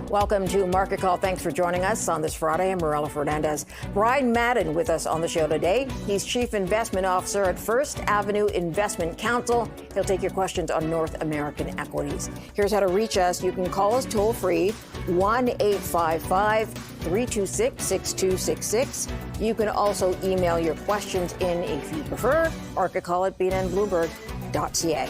Welcome to Market Call. Thanks for joining us on this Friday. I'm Morella Fernandez. Brian Madden with us on the show today. He's Chief Investment Officer at First Avenue Investment Counsel. He'll take your questions on North American equities. Here's how to reach us. You can call us toll free, 1-855-326-6266. You can also email your questions in if you prefer. Market Call at bnnbloomberg.ca.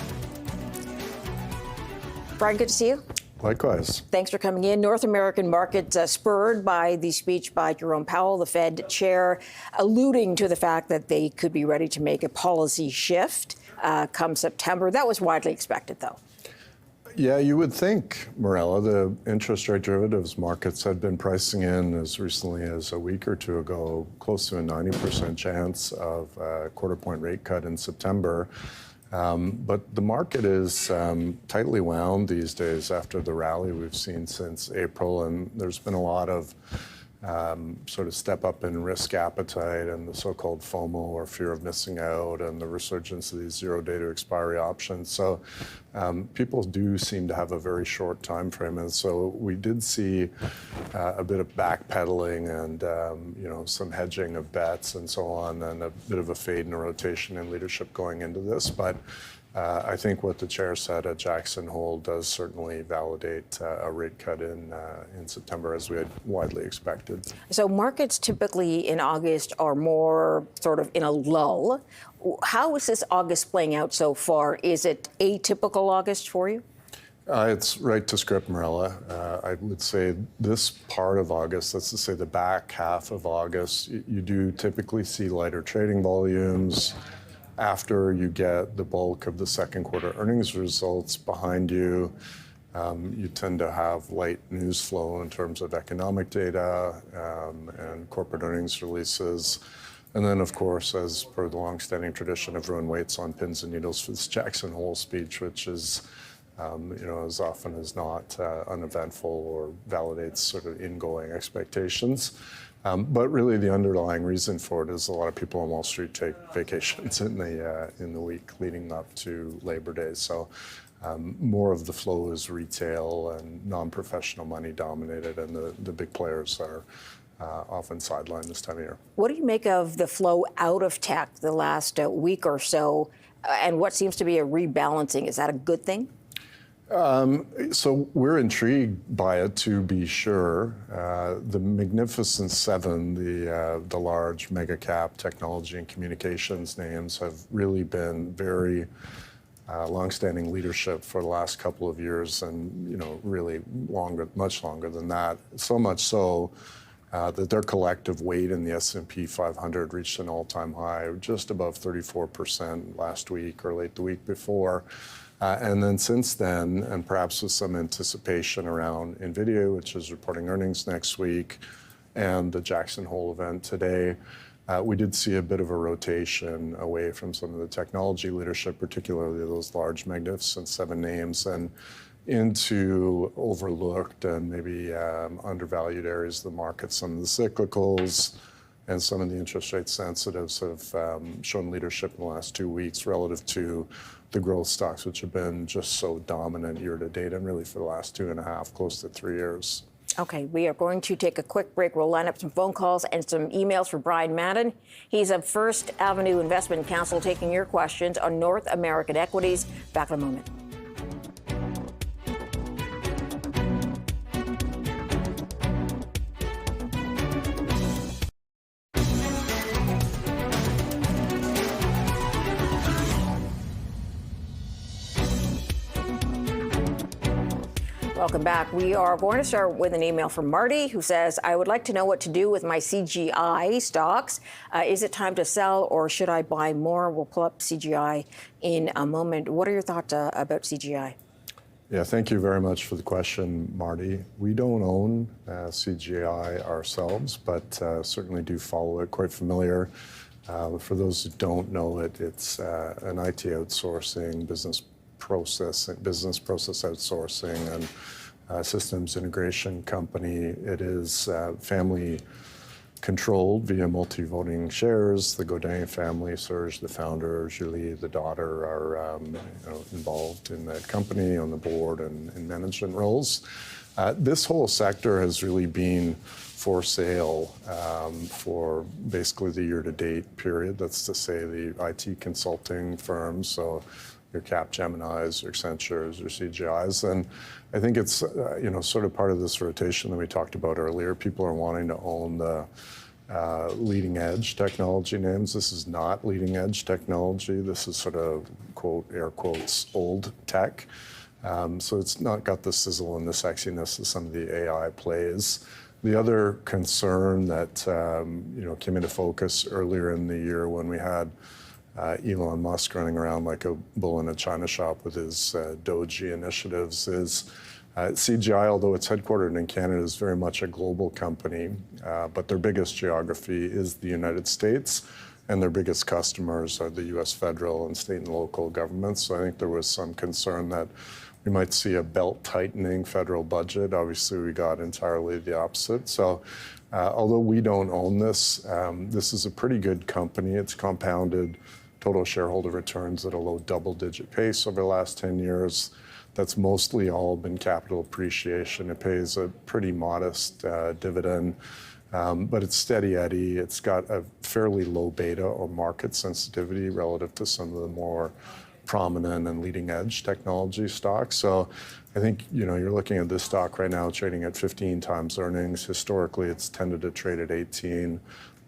Brian, good to see you. Likewise. Thanks for coming in. North American markets spurred by the speech by Jerome Powell, the Fed chair, alluding to the fact that they could be ready to make a policy shift come September. That was widely expected, though. Yeah, you would think, Morella, the interest rate derivatives markets had been pricing in as recently as a week or two ago close to a 90% chance of a quarter-point rate cut in September. But the market is tightly wound these days after the rally we've seen since April, and there's been a lot of sort of step up in risk appetite and the so-called FOMO, or fear of missing out, and the resurgence of these zero-day to expiry options. So people do seem to have a very short time frame, and so we did see a bit of backpedaling and some hedging of bets and so on, and a bit of a fade in a rotation in leadership going into this. But I think what the chair said at Jackson Hole does certainly validate a rate cut in September, as we had widely expected. So markets typically in August are more sort of in a lull. How is this August playing out so far? Is it atypical August for you? It's right to script, Morella. I would say this part of August, let's just say the back half of August, you do typically see lighter trading volumes. After you get the bulk of the second quarter earnings results behind you, you tend to have light news flow in terms of economic data and corporate earnings releases. And then, of course, as per the longstanding tradition, everyone waits on pins and needles for this Jackson Hole speech, which is, as often as not uneventful or validates sort of ingoing expectations. But really, the underlying reason for it is a lot of people on Wall Street take vacations in the week leading up to Labor Day. So more of the flow is retail and non-professional money dominated, and the big players are often sidelined this time of year. What do you make of the flow out of tech the last week or so, and what seems to be a rebalancing? Is that a good thing? So we're intrigued by it, to be sure. The Magnificent Seven, the large mega cap technology and communications names, have really been very longstanding leadership for the last couple of years, and really much longer than that. So much so that their collective weight in the S&P 500 reached an all-time high, just above 34% last week or late the week before. And then since then, and perhaps with some anticipation around Nvidia, which is reporting earnings next week, and the Jackson Hole event today, we did see a bit of a rotation away from some of the technology leadership, particularly those large Magnificent Seven names, and into overlooked and maybe undervalued areas of the market. Some of the cyclicals and some of the interest rate sensitives have shown leadership in the last 2 weeks relative to the growth stocks, which have been just so dominant year to date, and really for the last 2.5, close to 3 years. Okay, we are going to take a quick break. We'll line up some phone calls and some emails for Brian Madden. He's of First Avenue Investment Counsel, taking your questions on North American equities. Back in a moment. Welcome back. We are going to start with an email from Marty, who says, I would like to know what to do with my CGI stocks. Is it time to sell, or should I buy more? We'll pull up CGI in a moment. What are your thoughts about CGI? Yeah, thank you very much for the question, Marty. We don't own CGI ourselves, but certainly do follow it, quite familiar. For those who don't know it, it's an IT outsourcing business process outsourcing and systems integration company. It is family controlled via multi-voting shares. The Godin family, Serge, the founder, Julie, the daughter, are involved in that company on the board and in management roles. This whole sector has really been for sale for basically the year-to-date period. That's to say the IT consulting firms, so your Capgeminis, your Accentures, your CGIs. And I think it's sort of part of this rotation that we talked about earlier. People are wanting to own the leading edge technology names. This is not leading edge technology. This is sort of, quote, air quotes, old tech. So it's not got the sizzle and the sexiness of some of the AI plays. The other concern that came into focus earlier in the year when we had Elon Musk running around like a bull in a china shop with his Doji initiatives is CGI, although it's headquartered in Canada, is very much a global company, but their biggest geography is the United States, and their biggest customers are the U.S. federal and state and local governments. So I think there was some concern that we might see a belt-tightening federal budget. Obviously, we got entirely the opposite. So although we don't own this, this is a pretty good company. It's compounded total shareholder returns at a low double-digit pace over the last 10 years. That's mostly all been capital appreciation. It pays a pretty modest dividend, but it's steady Eddie. It's got a fairly low beta or market sensitivity relative to some of the more prominent and leading edge technology stocks. So I think you're looking at this stock right now trading at 15 times earnings. Historically, it's tended to trade at 18.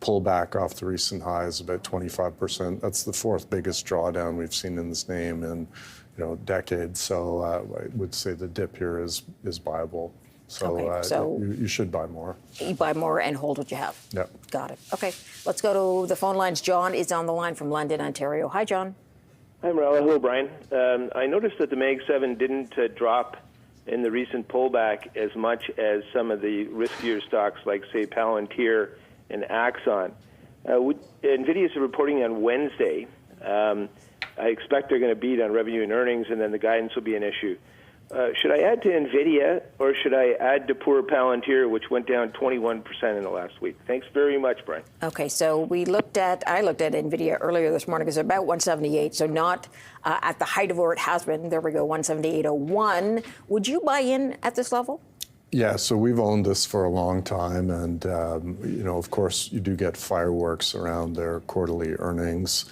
Pullback off the recent highs about 25%. That's the fourth biggest drawdown we've seen in this name in decades. So I would say the dip here is buyable. So, you should buy more. You buy more and hold what you have. Yep. Got it. Okay, let's go to the phone lines. John is on the line from London, Ontario. Hi, John. Hi, Marella. Hello, Brian. I noticed that the Mag 7 didn't drop in the recent pullback as much as some of the riskier stocks like, say, Palantir and Axon. Nvidia is reporting on Wednesday. I expect they're going to beat on revenue and earnings, and then the guidance will be an issue. Should I add to Nvidia, or should I add to poor Palantir, which went down 21% in the last week? Thanks very much, Brian. Okay, so I looked at Nvidia earlier this morning. It's about 178, so not at the height of where it has been. There we go, 178.01. Would you buy in at this level? Yeah, so we've owned this for a long time, and of course, you do get fireworks around their quarterly earnings.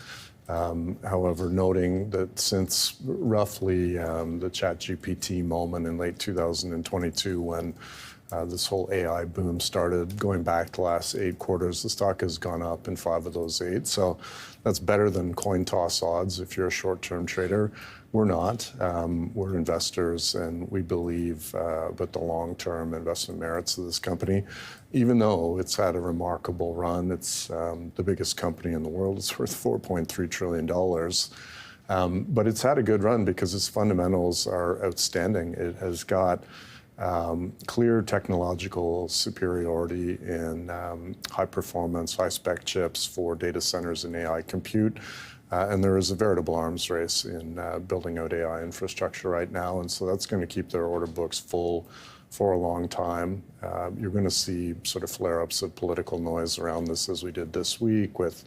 However, noting that since roughly the ChatGPT moment in late 2022, when this whole AI boom started, going back the last 8 quarters, the stock has gone up in 5 of those 8. So that's better than coin toss odds if you're a short-term trader. We're not. We're investors, and we believe with the long-term investment merits of this company. Even though it's had a remarkable run, it's the biggest company in the world. It's worth $4.3 trillion. But it's had a good run because its fundamentals are outstanding. It has got clear technological superiority in high-performance, high-spec chips for data centers and AI compute. And there is a veritable arms race in building out AI infrastructure right now. And so that's going to keep their order books full for a long time. You're going to see sort of flare-ups of political noise around this, as we did this week with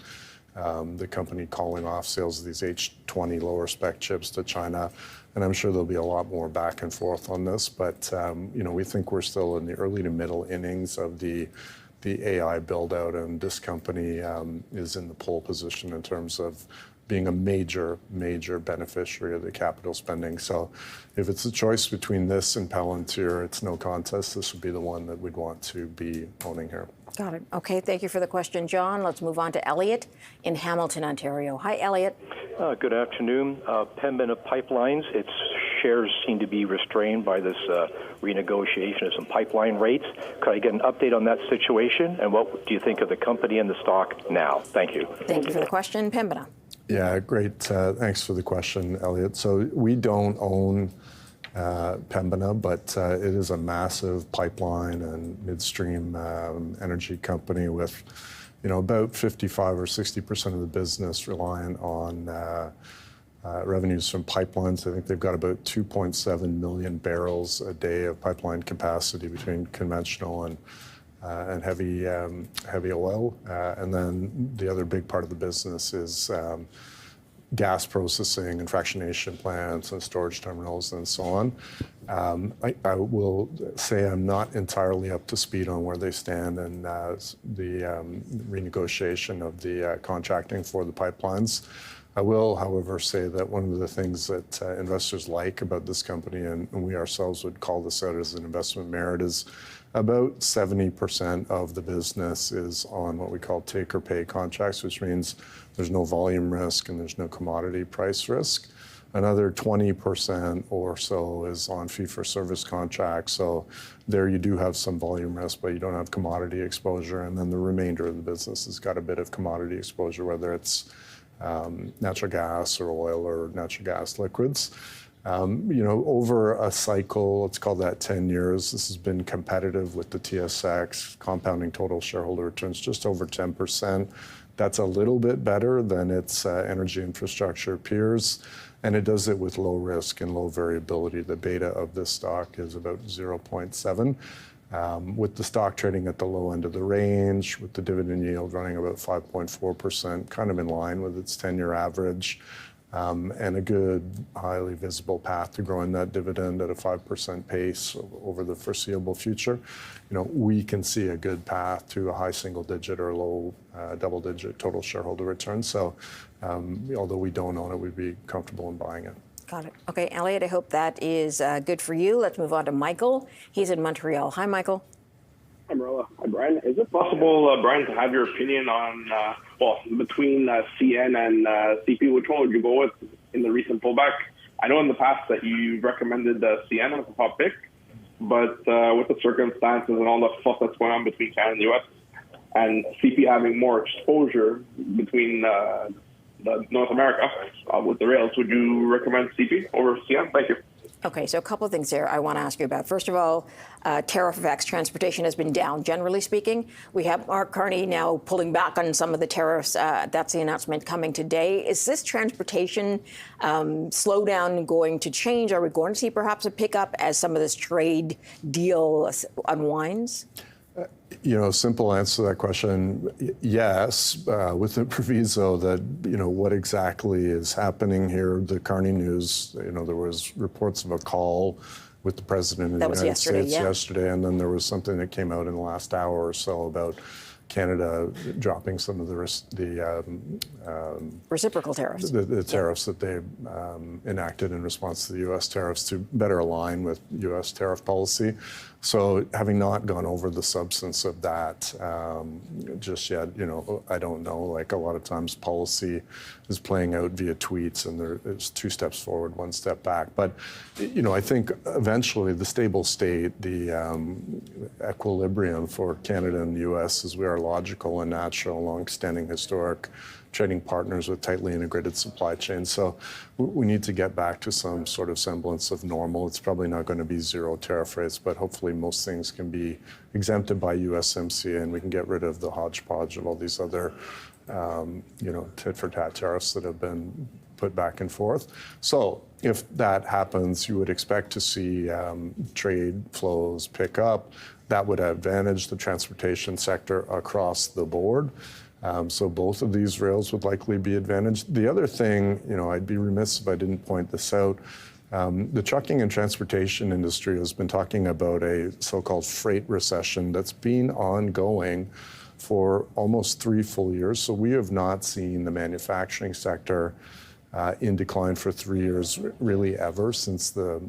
the company calling off sales of these H20 lower spec chips to China. And I'm sure there'll be a lot more back and forth on this. But we think we're still in the early to middle innings of the AI build out, and this company is in the pole position in terms of being a major beneficiary of the capital spending. So if it's a choice between this and Palantir, it's no contest. This would be the one that we'd want to be owning here. Got it. Okay, thank you for the question, John. Let's move on to Elliot in Hamilton, Ontario. Hi, Elliot. Good afternoon. Pembina Pipelines, its shares seem to be restrained by this renegotiation of some pipeline rates. Could I get an update on that situation? And what do you think of the company and the stock now? Thank you. Thank you for the question, Pembina. Yeah, great. Thanks for the question, Elliot. So we don't own Pembina, but it is a massive pipeline and midstream energy company with, about 55 or 60% of the business reliant on revenues from pipelines. I think they've got about 2.7 million barrels a day of pipeline capacity between conventional and heavy oil. And then the other big part of the business is gas processing and fractionation plants and storage terminals and so on. I will say I'm not entirely up to speed on where they stand and the renegotiation of the contracting for the pipelines. I will, however, say that one of the things that investors like about this company, and we ourselves would call this out as an investment merit, is about 70% of the business is on what we call take or pay contracts, which means there's no volume risk and there's no commodity price risk. Another 20% or so is on fee-for-service contracts. So there you do have some volume risk, but you don't have commodity exposure. And then the remainder of the business has got a bit of commodity exposure, whether it's natural gas or oil or natural gas liquids. Over a cycle, let's call that 10 years, this has been competitive with the TSX, compounding total shareholder returns just over 10%. That's a little bit better than its energy infrastructure peers. And it does it with low risk and low variability. The beta of this stock is about 0.7. With the stock trading at the low end of the range, with the dividend yield running about 5.4%, kind of in line with its 10-year average, and a good, highly visible path to growing that dividend at a 5% pace over the foreseeable future. We can see a good path to a high single-digit or low double-digit total shareholder return. So although we don't own it, we'd be comfortable in buying it. Got it. Okay, Elliot, I hope that is good for you. Let's move on to Michael. He's in Montreal. Hi, Michael. Hi, Marilla. Hi, Brian. Is it possible, Brian, to have your opinion on, between CN and CP, which one would you go with in the recent pullback? I know in the past that you recommended CN as a top pick, but with the circumstances and all the stuff that's going on between Canada and the U.S. and CP having more exposure between North America with the rails, would you recommend CP over CN? Thank you. Okay, so a couple of things there I want to ask you about. First of all, tariff effects. Transportation has been down, generally speaking. We have Mark Carney now pulling back on some of the tariffs. That's the announcement coming today. Is this transportation slowdown going to change? Are we going to see perhaps a pickup as some of this trade deal unwinds? Simple answer to that question, yes, with the proviso that, what exactly is happening here. The Carney news, there was reports of a call with the president of the United States yesterday, and then there was something that came out in the last hour or so about Canada dropping some of the reciprocal tariffs. The tariffs that they enacted in response to the U.S. tariffs to better align with U.S. tariff policy. So having not gone over the substance of that just yet, I don't know. Like a lot of times policy is playing out via tweets and there's 2 steps forward, 1 step back. But, I think eventually the stable state, the equilibrium for Canada and the U.S. is we are logical and natural, long-standing historic trading partners with tightly integrated supply chains. So we need to get back to some sort of semblance of normal. It's probably not going to be 0 tariff rates, but hopefully most things can be exempted by USMCA and we can get rid of the hodgepodge of all these other, tit-for-tat tariffs that have been put back and forth. So if that happens, you would expect to see trade flows pick up. That would advantage the transportation sector across the board. So both of these rails would likely be advantaged. The other thing, I'd be remiss if I didn't point this out. The trucking and transportation industry has been talking about a so-called freight recession that's been ongoing for almost 3 full years. So we have not seen the manufacturing sector in decline for 3 years, really ever, since the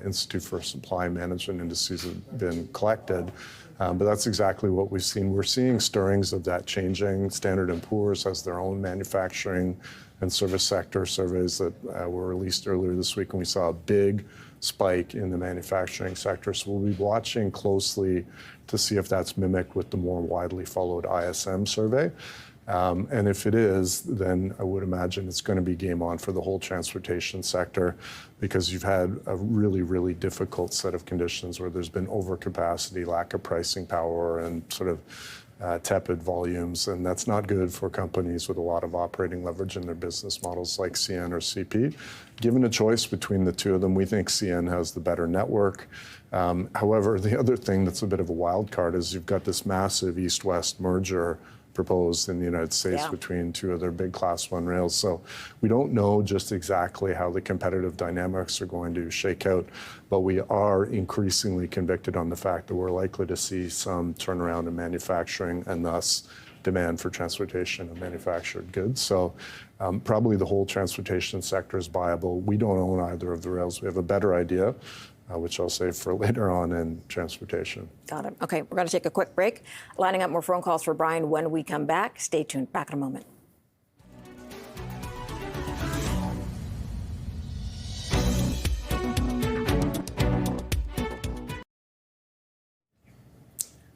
Institute for Supply Management Indices have been collected. But that's exactly what we've seen. We're seeing stirrings of that changing. Standard & Poor's has their own manufacturing and service sector surveys that were released earlier this week, and we saw a big spike in the manufacturing sector. So we'll be watching closely to see if that's mimicked with the more widely followed ISM survey. And if it is, then I would imagine it's going to be game on for the whole transportation sector, because you've had a really, really difficult set of conditions where there's been overcapacity, lack of pricing power, and sort of tepid volumes. And that's not good for companies with a lot of operating leverage in their business models like CN or CP. Given a choice between the 2 of them, we think CN has the better network. However, the other thing that's a bit of a wild card is you've got this massive east-west merger proposed in the United States between two of their big Class 1 rails. So we don't know just exactly how the competitive dynamics are going to shake out, but we are increasingly convicted on the fact that we're likely to see some turnaround in manufacturing and thus demand for transportation of manufactured goods. So probably the whole transportation sector is viable. We don't own either of the rails. We have a better idea, which I'll save for later on in transportation. Got it. Okay, we're going to take a quick break. Lining up more phone calls for Brian when we come back. Stay tuned. Back in a moment.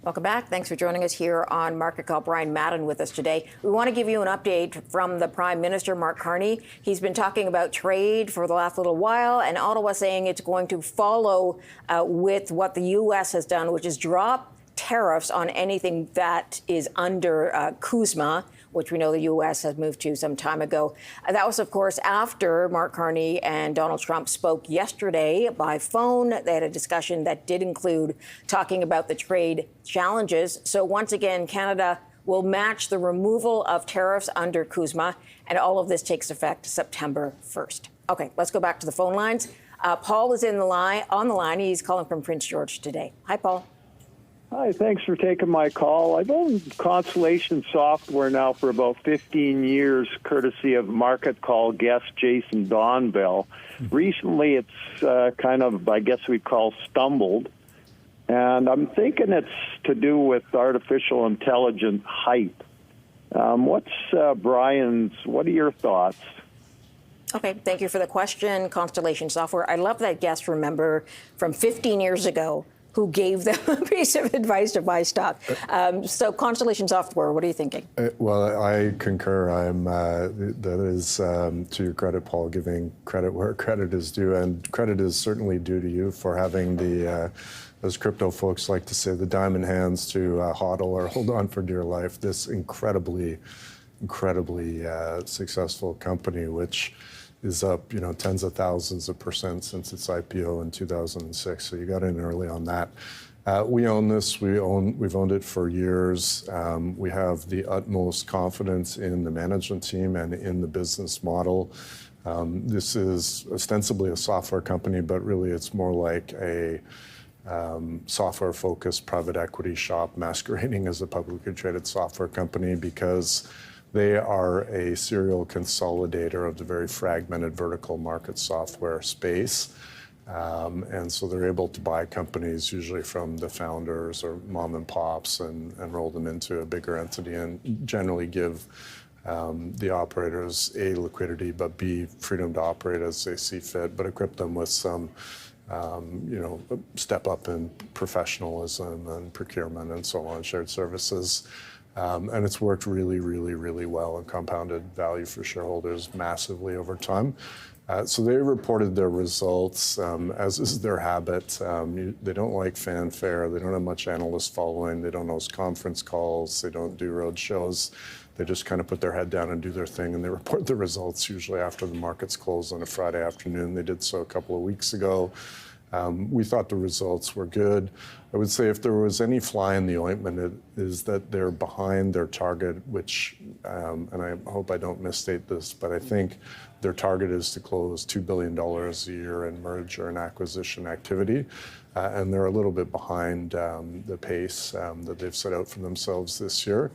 Welcome back. Thanks for joining us here on Market Call. Brian Madden with us today. We want to give you an update from the Prime Minister, Mark Carney. He's been talking about trade for the last little while, and Ottawa saying it's going to follow with what the U.S. has done, which is drop tariffs on anything that is under CUSMA, which we know the U.S. has moved to some time ago. That was, of course, after Mark Carney and Donald Trump spoke yesterday by phone. They had a discussion that did include talking about the trade challenges. So once again, Canada will match the removal of tariffs under CUSMA, and all of this takes effect September 1st. Okay, let's go back to the phone lines. Paul is on the line. He's calling from Prince George today. Hi, Paul. Hi, thanks for taking my call. I've owned Constellation Software now for about 15 years, courtesy of market call guest Jason Donville. Recently, it's kind of, I guess we'd call, stumbled. And I'm thinking it's to do with artificial intelligence hype. What are your thoughts? Okay, thank you for the question, Constellation Software. I love that guest, remember, from 15 years ago, who gave them a piece of advice to buy stock. So Constellation Software, what are you thinking? Well, I concur. That is, to your credit, Paul, giving credit where credit is due. And credit is certainly due to you for having the, as crypto folks like to say, the diamond hands to hodl or hold on for dear life. This incredibly successful company, which is up, tens of thousands of % since its IPO in 2006. So you got in early on that. We own this. We've owned it for years. We have the utmost confidence in the management team and in the business model. This is ostensibly a software company, but really it's more like a software-focused private equity shop masquerading as a publicly traded software company, because they are a serial consolidator of the very fragmented vertical market software space. And so they're able to buy companies usually from the founders or mom and pops and roll them into a bigger entity and generally give the operators A, liquidity, but B, freedom to operate as they see fit, but equip them with some step up in professionalism and procurement and so on, shared services. And it's worked really, really, really well and compounded value for shareholders massively over time. So they reported their results, as is their habit. They don't like fanfare. They don't have much analyst following. They don't host conference calls. They don't do road shows. They just kind of put their head down and do their thing, and they report the results usually after the markets close on a Friday afternoon. They did so a couple of weeks ago. We thought the results were good. I would say if there was any fly in the ointment, it is that they're behind their target, which, and I hope I don't misstate this, but I think their target is to close $2 billion a year in merger and acquisition activity. And they're a little bit behind the pace that they've set out for themselves this year.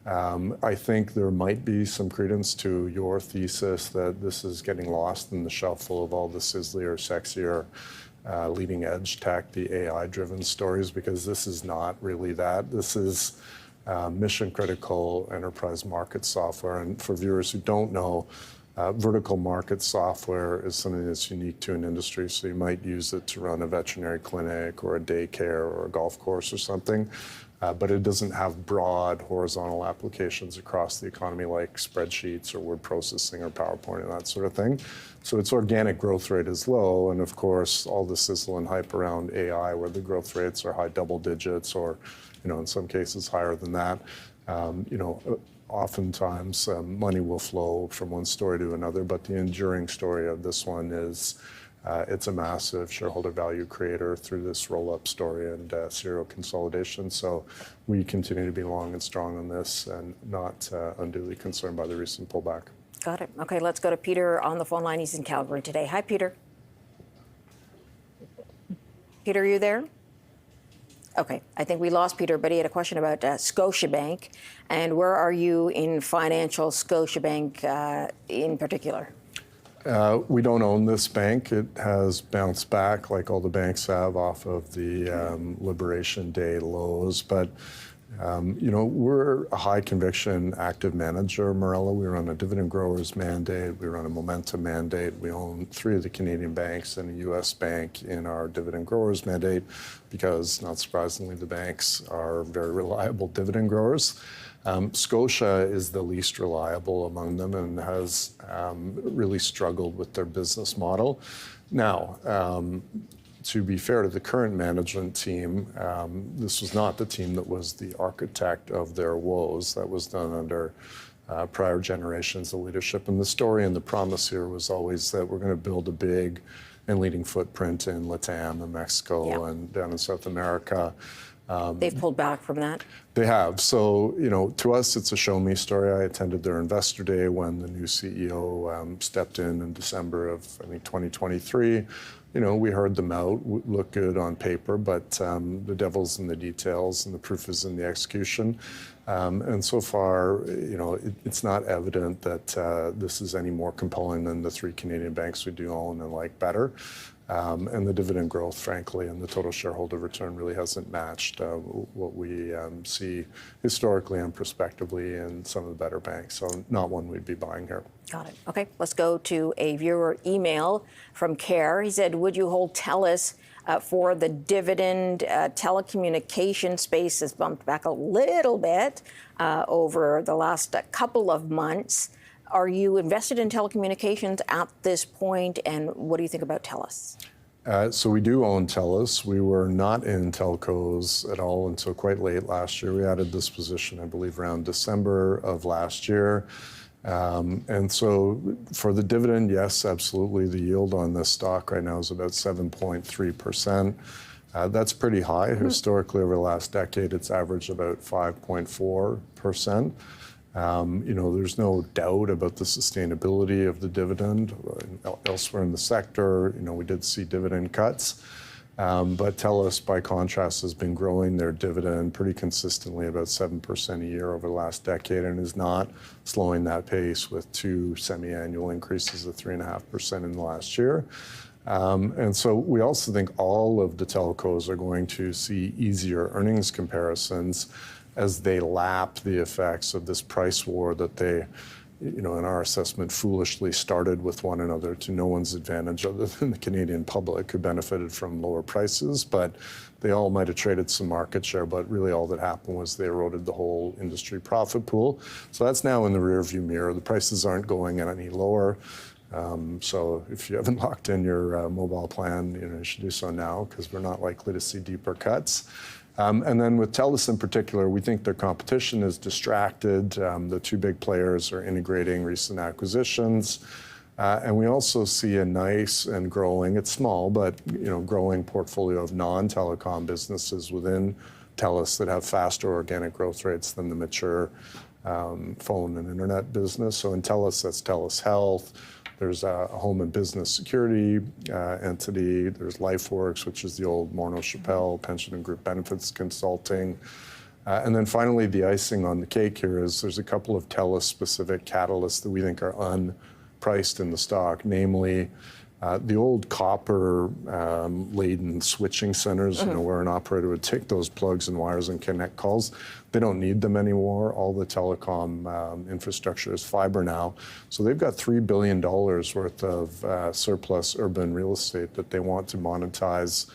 I think there might be some credence to your thesis that this is getting lost in the shuffle of all the sizzlier, sexier, leading edge tech, the AI-driven stories, because this is not really that. This is mission critical enterprise market software. And for viewers who don't know, vertical market software is something that's unique to an industry. So you might use it to run a veterinary clinic or a daycare or a golf course or something. But it doesn't have broad horizontal applications across the economy like spreadsheets or word processing or PowerPoint and that sort of thing. So its organic growth rate is low. And of course, all the sizzle and hype around AI, where the growth rates are high double digits or, in some cases higher than that, oftentimes money will flow from one story to another. But the enduring story of this one is it's a massive shareholder value creator through this roll-up story and serial consolidation. So we continue to be long and strong on this and not unduly concerned by the recent pullback. Got it. Okay, let's go to Peter on the phone line. He's in Calgary today. Hi, Peter. Peter, are you there? Okay, I think we lost Peter, but he had a question about Scotiabank. And where are you in financial Scotiabank in particular? We don't own this bank. It has bounced back like all the banks have off of the Liberation Day lows. But, we're a high conviction active manager, Morella. We run a dividend growers mandate. We run a momentum mandate. We own 3 of the Canadian banks and a U.S. bank in our dividend growers mandate because, not surprisingly, the banks are very reliable dividend growers. Scotia is the least reliable among them and has really struggled with their business model. Now, to be fair to the current management team, this was not the team that was the architect of their woes. That was done under prior generations of leadership. And the story and the promise here was always that we're going to build a big and leading footprint in Latam and Mexico and down in South America. They've pulled back from that? They have. So, to us, it's a show me story. I attended their investor day when the new CEO stepped in December of, I think, 2023. We heard them out, look good on paper, but the devil's in the details and the proof is in the execution. And so far, it's not evident that this is any more compelling than the 3 Canadian banks we do own and like better. And the dividend growth, frankly, and the total shareholder return really hasn't matched what we see historically and prospectively in some of the better banks. So not one we'd be buying here. Got it. Okay, let's go to a viewer email from Care. He said, would you hold Telus for the dividend? Telecommunication space has bumped back a little bit over the last couple of months. Are you invested in telecommunications at this point, and what do you think about Telus? So we do own Telus. We were not in telcos at all until quite late last year. We added this position, I believe, around December of last year. And so for the dividend, yes, absolutely. The yield on this stock right now is about 7.3%. That's pretty high. Historically, over the last decade, it's averaged about 5.4%. There's no doubt about the sustainability of the dividend. Elsewhere in the sector, we did see dividend cuts. But Telus, by contrast, has been growing their dividend pretty consistently, about 7% a year over the last decade, and is not slowing that pace with 2 semi-annual increases of 3.5% in the last year. And so we also think all of the telcos are going to see easier earnings comparisons as they lap the effects of this price war that they, in our assessment, foolishly started with one another to no one's advantage other than the Canadian public, who benefited from lower prices. But they all might have traded some market share, but really all that happened was they eroded the whole industry profit pool. So that's now in the rearview mirror. The prices aren't going any lower. So if you haven't locked in your mobile plan, you should do so now, because we're not likely to see deeper cuts. And then with Telus in particular, we think their competition is distracted. The 2 big players are integrating recent acquisitions. And we also see a nice and growing, it's small, but growing portfolio of non-telecom businesses within Telus that have faster organic growth rates than the mature phone and internet business. So in Telus, that's Telus Health. There's a home and business security entity. There's LifeWorks, which is the old Morneau Chappelle pension and group benefits consulting. And then finally, the icing on the cake here is there's a couple of Telus-specific catalysts that we think are unpriced in the stock, namely the old copper-laden switching centers, where an operator would take those plugs and wires and connect calls. They don't need them anymore. All the telecom infrastructure is fiber now. So they've got $3 billion worth of surplus urban real estate that they want to monetize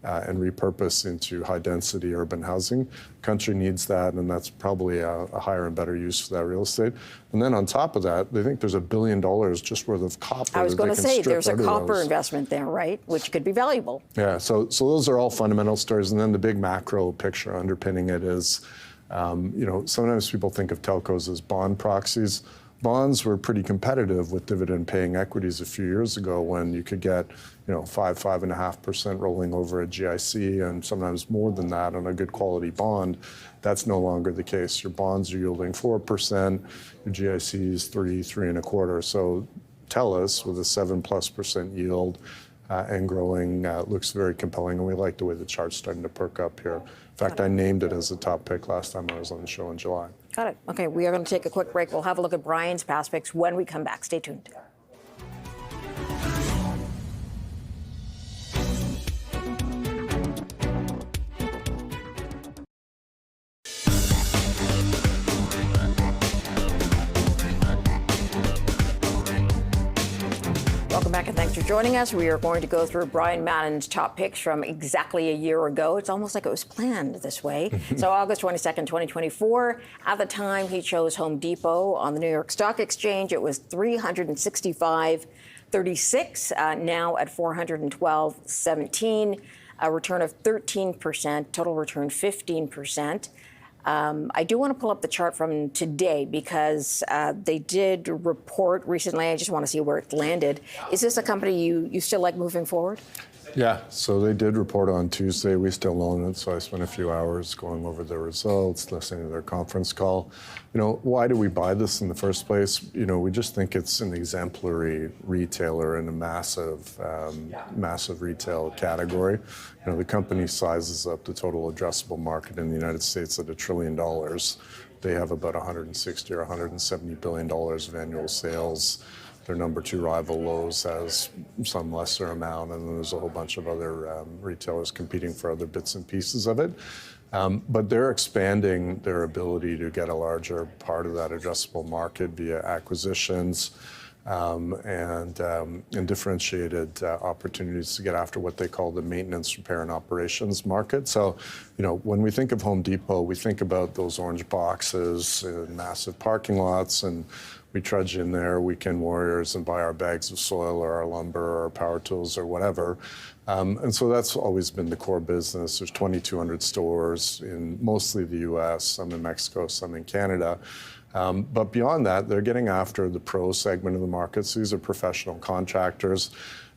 and repurpose into high-density urban housing. The country needs that, and that's probably a higher and better use for that real estate. And then on top of that, they think there's $1 billion just worth of copper. I was going to say, there's a copper investment there, right, which could be valuable. Yeah, so those are all fundamental stories. And then the big macro picture underpinning it is, sometimes people think of telcos as bond proxies. bonds were pretty competitive with dividend-paying equities a few years ago when you could get, 5.5% rolling over a GIC and sometimes more than that on a good quality bond. That's no longer the case. Your bonds are yielding 4%, your GICs 3.25%. So Telus with a 7+% yield and growing looks very compelling, and we like the way the chart's starting to perk up here. In fact, I named it as a top pick last time I was on the show in July. Got it. Okay, we are going to take a quick break. We'll have a look at Brian's past picks when we come back. Stay tuned. Welcome back and thanks for joining us. We are going to go through Brian Madden's top picks from exactly a year ago. It's almost like it was planned this way. So August 22nd, 2024. At the time, he chose Home Depot on the New York Stock Exchange. It was $365.36, now at $412.17. A return of 13%, total return 15%. I do want to pull up the chart from today because they did report recently. I just want to see where it landed. Is this a company you still like moving forward? Yeah, so they did report on Tuesday. We still own it, so I spent a few hours going over their results, listening to their conference call. Why do we buy this in the first place? We just think it's an exemplary retailer in a massive retail category. The company sizes up the total addressable market in the United States at $1 trillion. They have about $160 or $170 billion of annual sales. Their number two rival, Lowe's, has some lesser amount, and then there's a whole bunch of other retailers competing for other bits and pieces of it. But they're expanding their ability to get a larger part of that addressable market via acquisitions and differentiated opportunities to get after what they call the maintenance, repair, and operations market. So, when we think of Home Depot, we think about those orange boxes in massive parking lots, and we trudge in there, weekend warriors, and buy our bags of soil or our lumber or our power tools or whatever. And so that's always been the core business. There's 2,200 stores in mostly the U.S., some in Mexico, some in Canada. But beyond that, they're getting after the pro segment of the market. So these are professional contractors.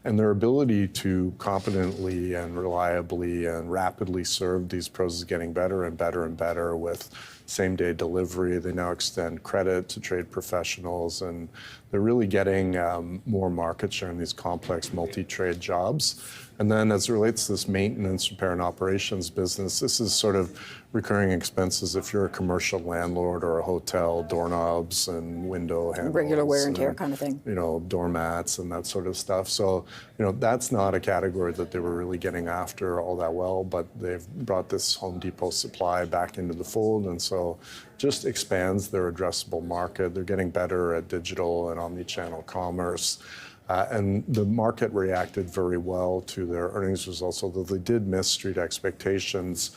And their ability to competently and reliably and rapidly serve these pros is getting better and better and better with same-day delivery. They now extend credit to trade professionals, and they're really getting more market share in these complex multi-trade jobs. And then as it relates to this maintenance, repair, and operations business, this is sort of recurring expenses if you're a commercial landlord or a hotel, doorknobs and window handles. Regular wear and tear kind of thing. Doormats and that sort of stuff. So, that's not a category that they were really getting after all that well, but they've brought this Home Depot supply back into the fold, and so just expands their addressable market. They're getting better at digital and omni-channel commerce. And the market reacted very well to their earnings results, although they did miss street expectations.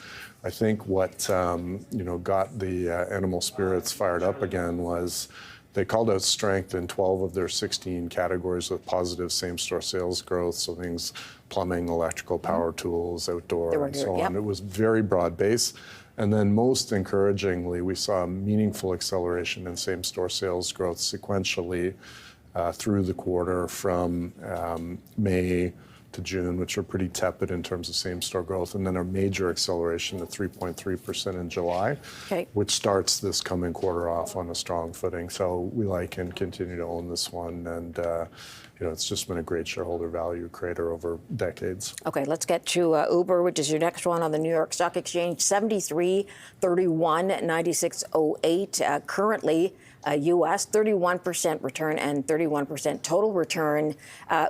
I think what got the animal spirits fired up again was they called out strength in 12 of their 16 categories with positive same-store sales growth, so things plumbing, electrical, power tools, outdoor, and so on. Yep. It was very broad-based. And then most encouragingly, we saw a meaningful acceleration in same-store sales growth sequentially through the quarter from May to June, which are pretty tepid in terms of same-store growth, and then a major acceleration to 3.3% in July, which starts this coming quarter off on a strong footing. So we like and continue to own this one, and it's just been a great shareholder value creator over decades. Okay, let's get to Uber, which is your next one on the New York Stock Exchange, 73.31 at 96.08 currently. U.S. 31% return and 31% total return.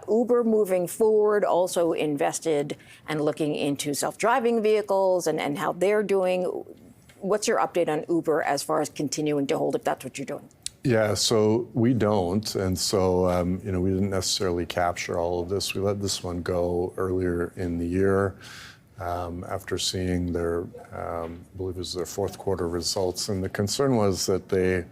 Uber moving forward, also invested and looking into self-driving vehicles and how they're doing. What's your update on Uber as far as continuing to hold if that's what you're doing? Yeah, so we don't, and so we didn't necessarily capture all of this. We let this one go earlier in the year after seeing their, I believe it was their fourth quarter results, and the concern was that they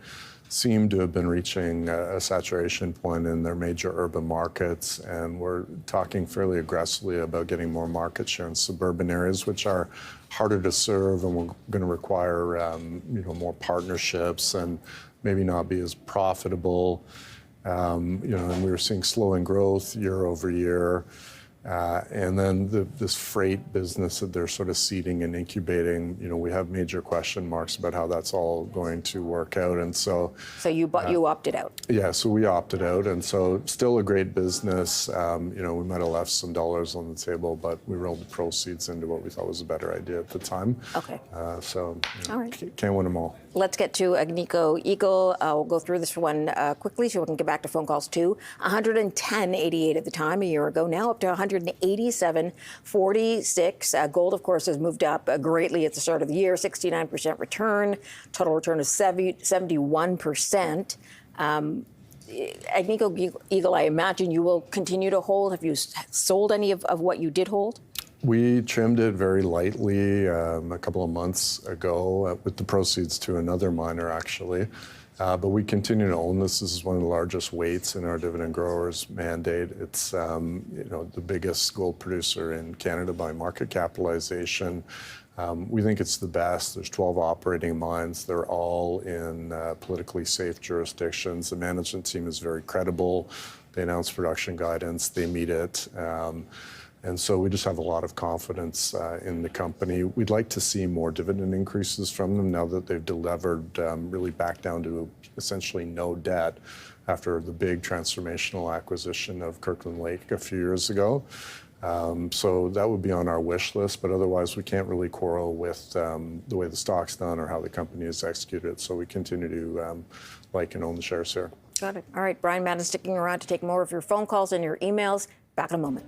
seem to have been reaching a saturation point in their major urban markets, and we're talking fairly aggressively about getting more market share in suburban areas, which are harder to serve, and we're going to require more partnerships and maybe not be as profitable. And we were seeing slowing growth year over year. And then this freight business that they're sort of seeding and incubating, we have major question marks about how that's all going to work out. And so you opted out. Yeah, so we opted out, and so still a great business. We might have left some dollars on the table, but we rolled the proceeds into what we thought was a better idea at the time. Okay. All right. Can't win them all. Let's get to Agnico Eagle. We'll go through this one quickly so we can get back to phone calls too. 110.88 at the time a year ago, now up to 187.46. Gold, of course, has moved up greatly at the start of the year, 69% return. Total return is 71%. Agnico Eagle, I imagine you will continue to hold. Have you sold any of what you did hold? We trimmed it very lightly a couple of months ago with the proceeds to another miner, actually. But we continue to own this. This is one of the largest weights in our dividend growers mandate. It's the biggest gold producer in Canada by market capitalization. We think it's the best. There's 12 operating mines. They're all in politically safe jurisdictions. The management team is very credible. They announce production guidance. They meet it. And so we just have a lot of confidence in the company. We'd like to see more dividend increases from them now that they've delivered really back down to essentially no debt after the big transformational acquisition of Kirkland Lake a few years ago. So that would be on our wish list, but otherwise we can't really quarrel with the way the stock's done or how the company has executed. So we continue to like and own the shares here. Got it. All right, Brian Madden sticking around to take more of your phone calls and your emails. Back in a moment.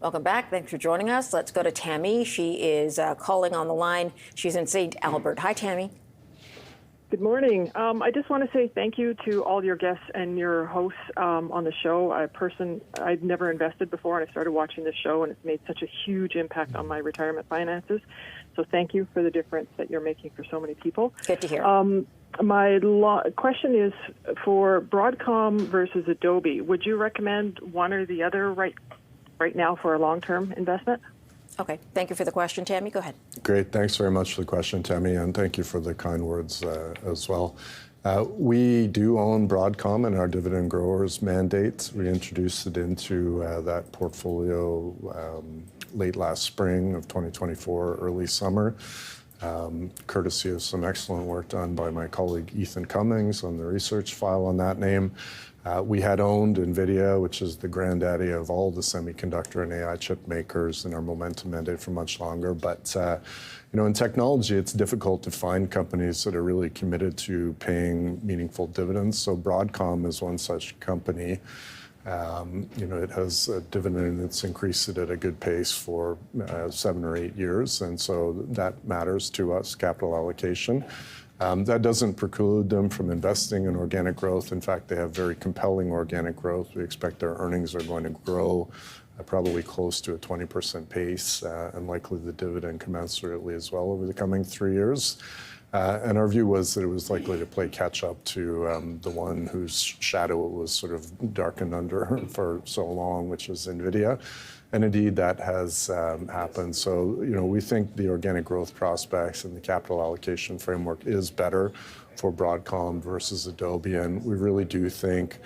Welcome back. Thanks for joining us. Let's go to Tammy. She is calling on the line. She's in St. Albert. Hi, Tammy. Good morning. I just want to say thank you to all your guests and your hosts on the show. I'd never invested before, and I started watching this show, and it's made such a huge impact on my retirement finances. So thank you for the difference that you're making for so many people. Good to hear. My question is for Broadcom versus Adobe. Would you recommend one or the other right now for a long-term investment? Okay. Thank you for the question, Tammy. Go ahead. Great. Thanks very much for the question, Tammy, and thank you for the kind words as well. We do own Broadcom in our dividend growers mandate. We introduced it into that portfolio late last spring of 2024, early summer, courtesy of some excellent work done by my colleague Ethan Cummings on the research file on that name. We had owned Nvidia, which is the granddaddy of all the semiconductor and AI chip makers in our momentum mandate for much longer. But in technology, it's difficult to find companies that are really committed to paying meaningful dividends. So Broadcom is one such company. It has a dividend that's increased it at a good pace for 7 or 8 years. And so that matters to us, capital allocation. That doesn't preclude them from investing in organic growth. In fact, they have very compelling organic growth. We expect their earnings are going to grow probably close to a 20% pace, and likely the dividend commensurately as well over the coming 3 years. And our view was that it was likely to play catch up to the one whose shadow was sort of darkened under for so long, which is Nvidia. And indeed, that has happened. So, we think the organic growth prospects and the capital allocation framework is better for Broadcom versus Adobe. And we really do think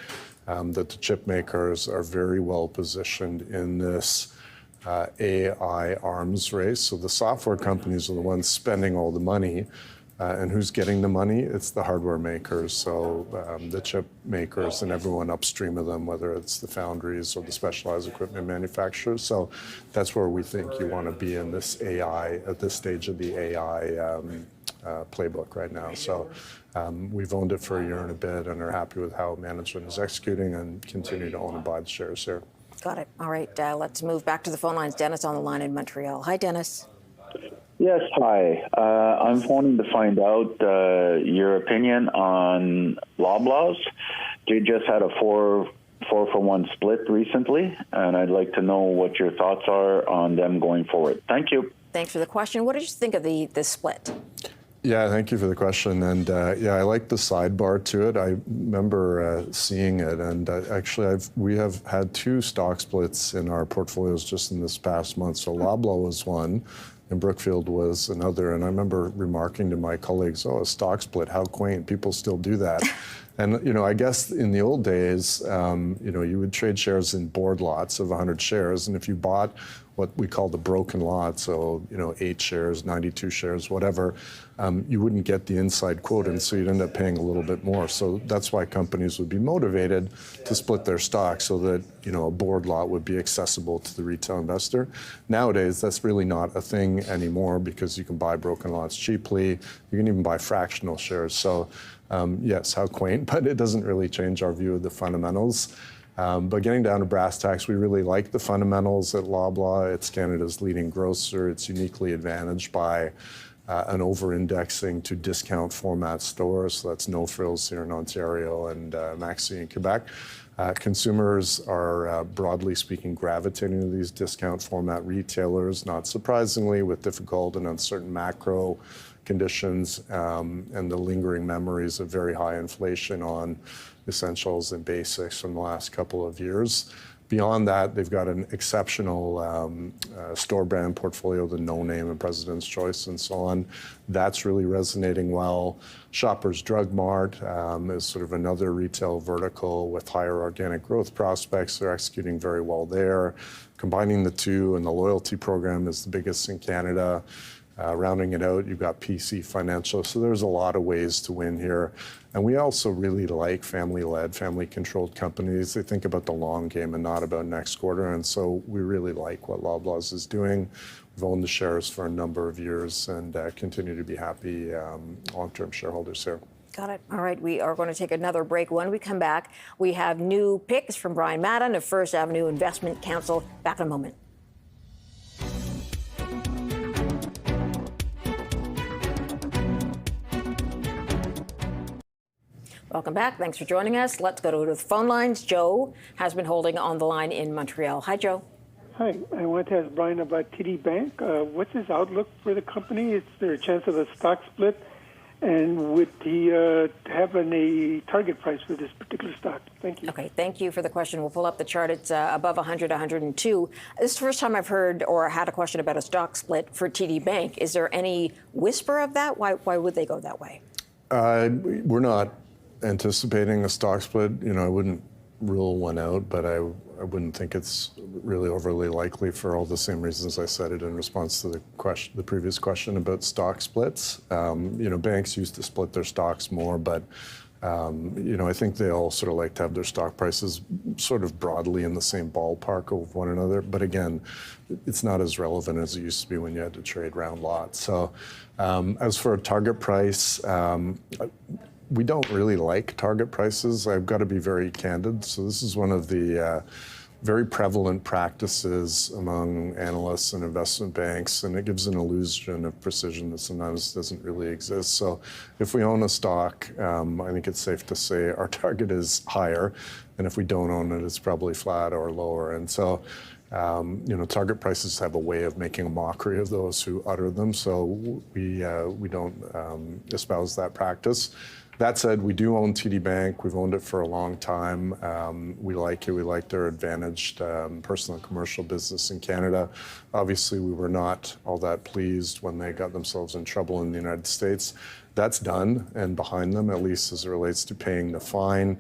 that the chip makers are very well positioned in this AI arms race. So the software companies are the ones spending all the money. And who's getting the money? It's the hardware makers. So the chip makers and everyone upstream of them, whether it's the foundries or the specialized equipment manufacturers. So that's where we think you want to be in this AI, at this stage of the AI playbook right now. So we've owned it for a year and a bit and are happy with how management is executing and continue to own and buy the shares here. Got it. All right. Let's move back to the phone lines. Dennis on the line in Montreal. Hi, Dennis. Yes, hi. I'm phoning to find out your opinion on Loblaws. They just had a $4 4-for-1 split recently, and I'd like to know what your thoughts are on them going forward. Thank you. Thanks for the question. What did you think of the split? Yeah, thank you for the question. And yeah, I like the sidebar to it. I remember seeing it. And actually, we have had 2 stock splits in our portfolios just in this past month. So Loblaw was one, and Brookfield was another. And I remember remarking to my colleagues, oh, a stock split, how quaint. People still do that. And, you know, I guess in the old days, you know, you would trade shares in board lots of 100 shares. And if you bought what we call the broken lot, so, you know, 8 shares, 92 shares, whatever, you wouldn't get the inside quote, and so you'd end up paying a little bit more. So that's why companies would be motivated to split their stock so that, you know, a board lot would be accessible to the retail investor. Nowadays, that's really not a thing anymore because you can buy broken lots cheaply. You can even buy fractional shares. So yes, how quaint, but it doesn't really change our view of the fundamentals. But getting down to brass tacks, we really like the fundamentals at Loblaw. It's Canada's leading grocer. It's uniquely advantaged by an over-indexing to discount format stores. So that's No Frills here in Ontario and Maxi in Quebec. Consumers are, broadly speaking, gravitating to these discount format retailers, not surprisingly, with difficult and uncertain macro conditions and the lingering memories of very high inflation on essentials and basics from the last couple of years. Beyond that, they've got an exceptional store brand portfolio, the No Name and President's Choice and so on. That's really resonating well. Shoppers Drug Mart is sort of another retail vertical with higher organic growth prospects. They're executing very well there. Combining the two, and the loyalty program is the biggest in Canada. Rounding it out, you've got PC Financial. So there's a lot of ways to win here. And we also really like family-led, family-controlled companies. They think about the long game and not about next quarter. And so we really like what Loblaws is doing. We've owned the shares for a number of years and continue to be happy long-term shareholders here. Got it. All right, we are going to take another break. When we come back, we have new picks from Brian Madden of First Avenue Investment Counsel. Back in a moment. Welcome back. Thanks for joining us. Let's go to the phone lines. Joe has been holding on the line in Montreal. Hi, Joe. Hi. I want to ask Brian about TD Bank. What's his outlook for the company? Is there a chance of a stock split? And would he have a target price for this particular stock? Thank you. Okay, thank you for the question. We'll pull up the chart. It's above 100, 102. This is the first time I've heard or had a question about a stock split for TD Bank. Is there any whisper of that? Why would they go that way? We're not anticipating a stock split. You know, I wouldn't rule one out, but I wouldn't think it's really overly likely for all the same reasons I said it in response to the previous question about stock splits. You know, banks used to split their stocks more, but you know, I think they all sort of like to have their stock prices sort of broadly in the same ballpark of one another. But again, it's not as relevant as it used to be when you had to trade round lots. So as for a target price, we don't really like target prices. I've got to be very candid. So this is one of the very prevalent practices among analysts and investment banks, and it gives an illusion of precision that sometimes doesn't really exist. So if we own a stock, I think it's safe to say our target is higher, and if we don't own it, it's probably flat or lower. And so you know, target prices have a way of making a mockery of those who utter them. So we don't espouse that practice. That said, we do own TD Bank. We've owned it for a long time. We like it. We like their advantaged personal and commercial business in Canada. Obviously, we were not all that pleased when they got themselves in trouble in the United States. That's done and behind them, at least as it relates to paying the fine.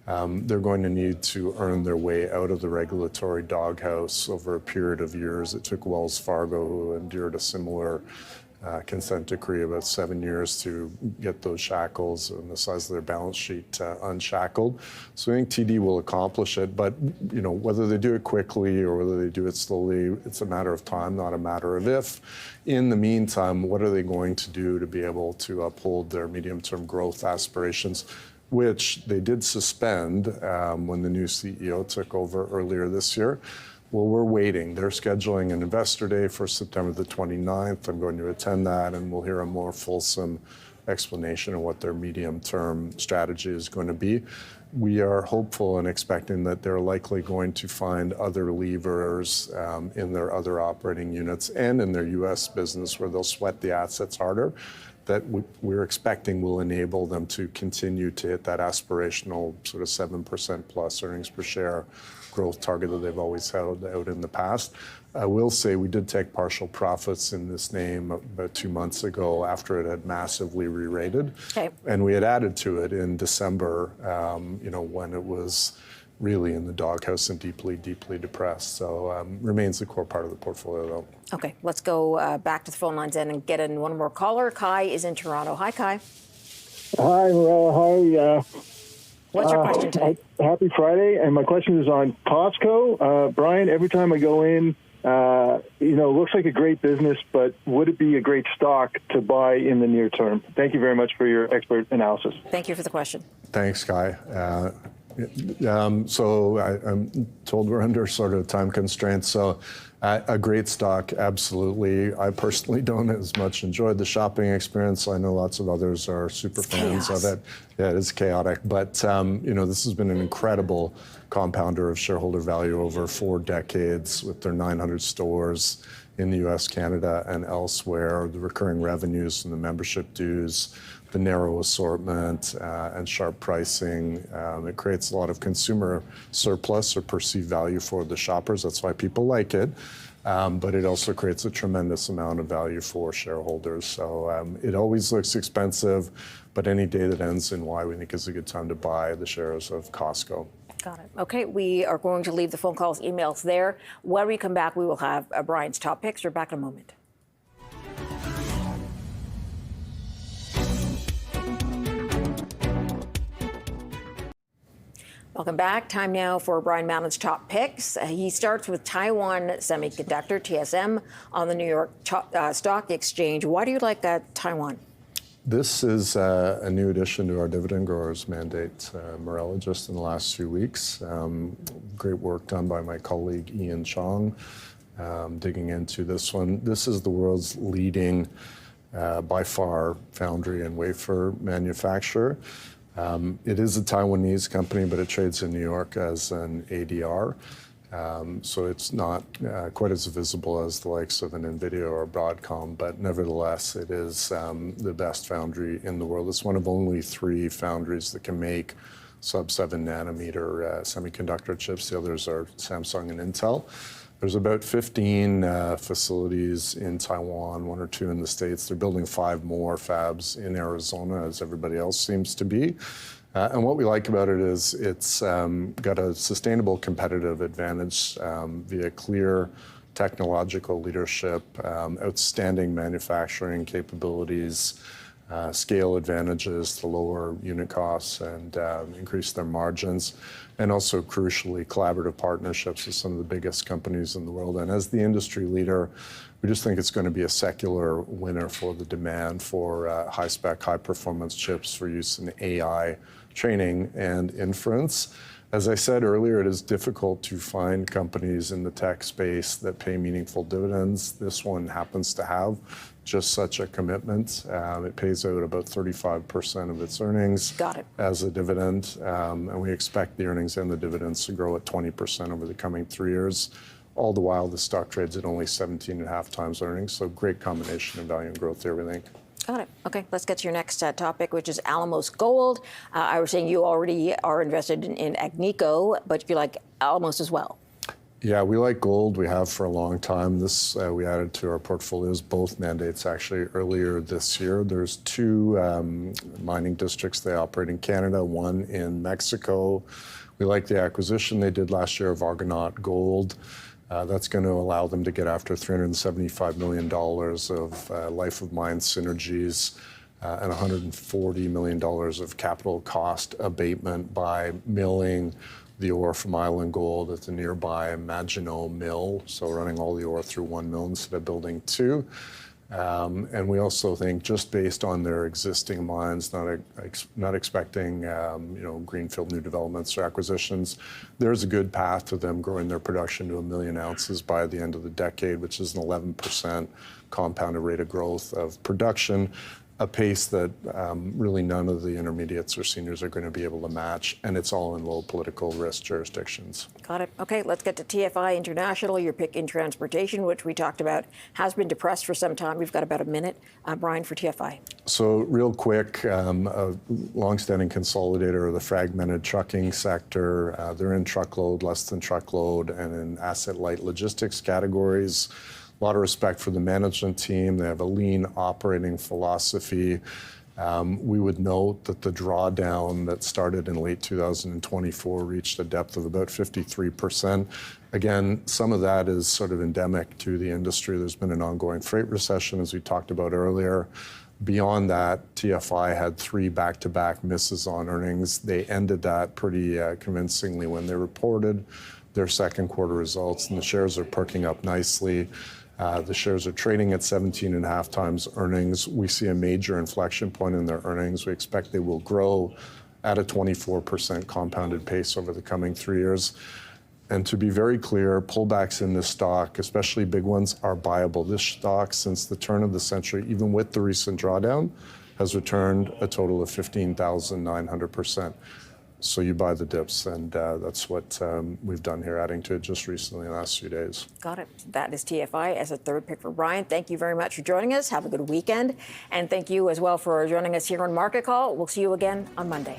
They're going to need to earn their way out of the regulatory doghouse over a period of years. It took Wells Fargo, who endured a similar consent decree, about 7 years to get those shackles and the size of their balance sheet unshackled. So I think TD will accomplish it, but you know, whether they do it quickly or whether they do it slowly, it's a matter of time, not a matter of if. In the meantime, what are they going to do to be able to uphold their medium-term growth aspirations, which they did suspend when the new CEO took over earlier this year? Well, we're waiting. They're scheduling an investor day for September the 29th. I'm going to attend that, and we'll hear a more fulsome explanation of what their medium-term strategy is going to be. we are hopeful and expecting that they're likely going to find other levers in their other operating units and in their U.S. business where they'll sweat the assets harder that we're expecting will enable them to continue to hit that aspirational sort of 7% plus earnings per share growth target that they've always held out in the past. I will say we did take partial profits in this name about 2 months ago after it had massively re-rated. Okay. And we had added to it in December, when it was really in the doghouse and deeply, deeply depressed. So remains a core part of the portfolio, though. Okay, let's go back to the phone lines then and get in one more caller. Kai is in Toronto. Hi, Kai. Hi, Morella. Hi. What's your question today? Happy Friday, and my question is on Costco. Brian, every time I go in, looks like a great business, but would it be a great stock to buy in the near term? Thank you very much for your expert analysis. Thank you for the question. Thanks, Kai. So I'm told we're under sort of time constraints. So a great stock, absolutely. I personally don't as much enjoy the shopping experience. I know lots of others are super fans of it. Yeah, it is chaotic. But, this has been an incredible compounder of shareholder value over 4 decades with their 900 stores in the U.S., Canada, and elsewhere, the recurring revenues and the membership dues, the narrow assortment and sharp pricing. It creates a lot of consumer surplus or perceived value for the shoppers. That's why people like it. But it also creates a tremendous amount of value for shareholders. So it always looks expensive, but any day that ends in Y, we think is a good time to buy the shares of Costco. Got it. Okay, we are going to leave the phone calls, emails there. When we come back, we will have Brian's top picks. We're back in a moment. Welcome back. Time now for Brian Madden's top picks. He starts with Taiwan Semiconductor, TSM, on the New York Stock Exchange. Why do you like Taiwan? This is a new addition to our dividend growers mandate, Morella, just in the last few weeks. Great work done by my colleague Ian Chong, digging into this one. This is the world's leading, by far, foundry and wafer manufacturer. It is a Taiwanese company, but it trades in New York as an ADR. So it's not quite as visible as the likes of an Nvidia or Broadcom, but nevertheless, it is the best foundry in the world. It's one of only 3 foundries that can make sub-7 nanometer semiconductor chips. The others are Samsung and Intel. There's about 15 facilities in Taiwan, 1 or 2 in the States. They're building 5 more fabs in Arizona, as everybody else seems to be. And what we like about it is it's got a sustainable competitive advantage via clear technological leadership, outstanding manufacturing capabilities, scale advantages to lower unit costs and increase their margins, and also crucially collaborative partnerships with some of the biggest companies in the world. And as the industry leader, we just think it's going to be a secular winner for the demand for high-spec, high-performance chips for use in AI training and inference. As I said earlier, it is difficult to find companies in the tech space that pay meaningful dividends. This one happens to have just such a commitment. It pays out about 35% of its earnings as a dividend. And we expect the earnings and the dividends to grow at 20% over the coming 3 years. All the while, the stock trades at only 17.5 times earnings. So great combination of value and growth there, we think. Got it. Okay, let's get to your next topic, which is Alamos Gold. I was saying you already are invested in Agnico, but you like Alamos as well. Yeah, we like gold. We have for a long time. This we added to our portfolios, both mandates actually earlier this year. There's 2 mining districts they operate in Canada, 1 in Mexico. We like the acquisition they did last year of Argonaut Gold. That's going to allow them to get after $375 million of life of mine synergies and $140 million of capital cost abatement by milling the ore from Island Gold at the nearby Maginot Mill, so running all the ore through 1 mill instead of building 2. And we also think, just based on their existing mines, not expecting greenfield new developments or acquisitions, there's a good path to them growing their production to 1 million ounces by the end of the decade, which is an 11% compounded rate of growth of production. a pace that really none of the intermediates or seniors are going to be able to match, and it's all in low political risk jurisdictions. Got it. Okay, let's get to TFI International, your pick in transportation, which we talked about has been depressed for some time. We've got about a minute. Brian, for TFI. So real quick, a longstanding consolidator of the fragmented trucking sector. They're in truckload, less than truckload, and in asset-light logistics categories. A lot of respect for the management team. They have a lean operating philosophy. We would note that the drawdown that started in late 2024 reached a depth of about 53%. Again, some of that is sort of endemic to the industry. There's been an ongoing freight recession, as we talked about earlier. Beyond that, TFI had 3 back-to-back misses on earnings. They ended that pretty convincingly when they reported their second quarter results, and the shares are perking up nicely. The shares are trading at 17.5 times earnings. We see a major inflection point in their earnings. We expect they will grow at a 24% compounded pace over the coming 3 years. And to be very clear, pullbacks in this stock, especially big ones, are buyable. This stock, since the turn of the century, even with the recent drawdown, has returned a total of 15,900%. So you buy the dips, and that's what we've done here, adding to it just recently in the last few days. Got it. That is TFI as a third pick for Brian. Thank you very much for joining us. Have a good weekend. And thank you as well for joining us here on Market Call. We'll see you again on Monday.